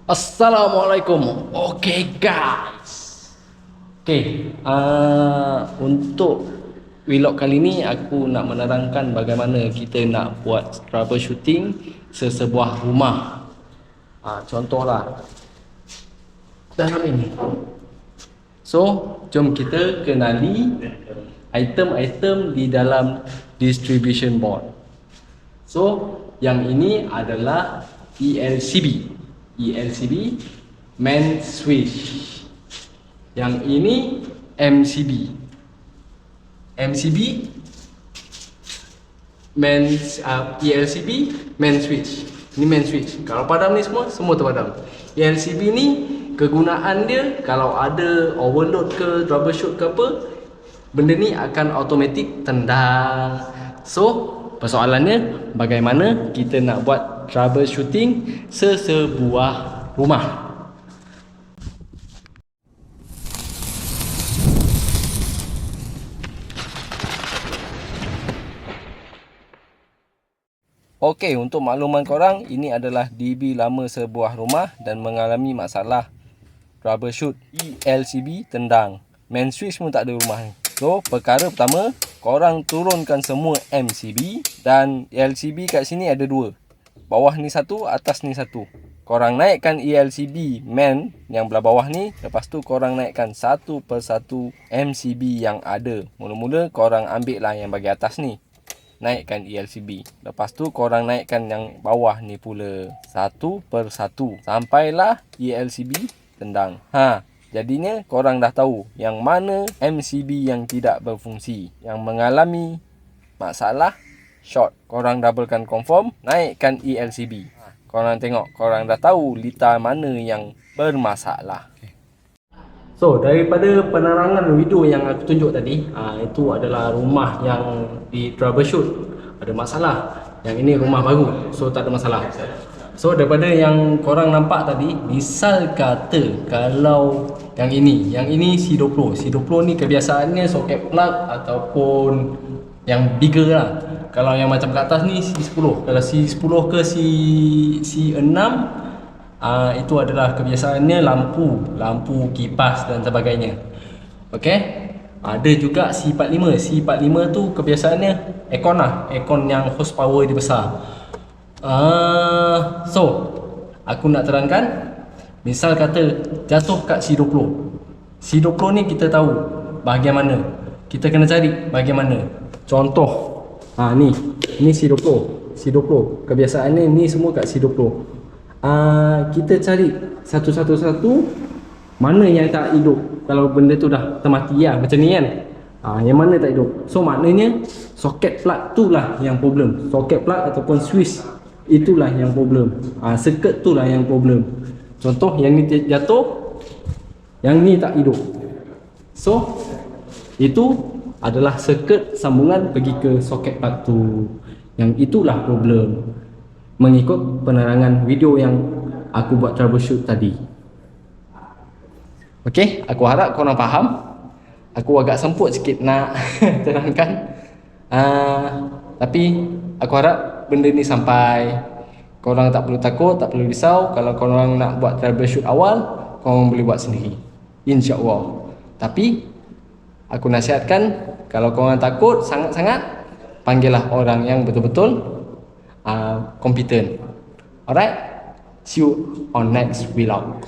Assalamualaikum. Okay guys. Untuk vlog kali ni aku nak menerangkan bagaimana kita nak buat troubleshooting sesebuah rumah. Contohlah dalam ini. So, jom kita kenali item-item di dalam distribution board. So, yang ini adalah ELCB main switch. Yang ini MCB ELCB main switch. Ini main switch. Kalau padam ni semua terpadam. ELCB ni kegunaan dia kalau ada overload ke troubleshoot ke apa, benda ni akan automatic tendang. So persoalannya, bagaimana kita nak buat troubleshooting sesebuah rumah. Okey, untuk makluman korang, ini adalah DB lama sebuah rumah dan mengalami masalah troubleshoot ELCB tendang. Main switch pun tak ada rumah ni. So, perkara pertama, korang turunkan semua MCB dan LCB kat sini ada dua. Bawah ni satu, atas ni satu. Korang naikkan ELCB main yang belah bawah ni, lepas tu korang naikkan satu persatu MCB yang ada. Mula-mula korang ambil lah yang bagi atas ni. Naikkan ELCB. Lepas tu korang naikkan yang bawah ni pula satu persatu. Sampailah ELCB tendang. Jadinya korang dah tahu yang mana MCB yang tidak berfungsi, yang mengalami masalah short. Korang doublekan confirm, naikkan ELCB. Korang tengok, korang dah tahu litar mana yang bermasalah. So, daripada penerangan video yang aku tunjuk tadi, itu adalah rumah yang di troubleshoot ada masalah. Yang ini rumah baru, so tak ada masalah. So daripada yang korang nampak tadi, misal kata kalau yang ini C20 ni kebiasaannya soket plug ataupun yang bigger lah. Kalau yang macam kat atas ni C10. Kalau C10 ke C6, itu adalah kebiasaannya lampu kipas dan sebagainya. Okey. Ada juga C45 tu kebiasaannya aircon lah, aircon yang horsepower dia besar. So aku nak terangkan, misal kata jatuh kat C20 ni kita tahu bahagian mana, kita kena cari bahagian mana. Contoh ni C20 kebiasaannya ni semua kat C20. Kita cari satu-satu mana yang tak hidup. Kalau benda tu dah termati lah, macam ni kan, yang mana tak hidup. So maknanya soket plug tu lah yang problem. Soket plug ataupun switch itulah yang problem. Circuit tu lah yang problem. Contoh yang ni jatuh, yang ni tak hidup. So itu adalah circuit sambungan pergi ke soket plug tu. Yang itulah problem, mengikut penerangan video yang aku buat troubleshoot tadi. Okey, aku harap korang faham. Aku agak semput sikit nak terangkan, tapi aku harap benda ni sampai. Korang tak perlu takut, tak perlu risau. Kalau korang nak buat troubleshoot awal, korang boleh buat sendiri, InsyaAllah. Tapi aku nasihatkan, kalau korang takut sangat-sangat, panggillah orang yang betul-betul competent. Alright, see you on next vlog.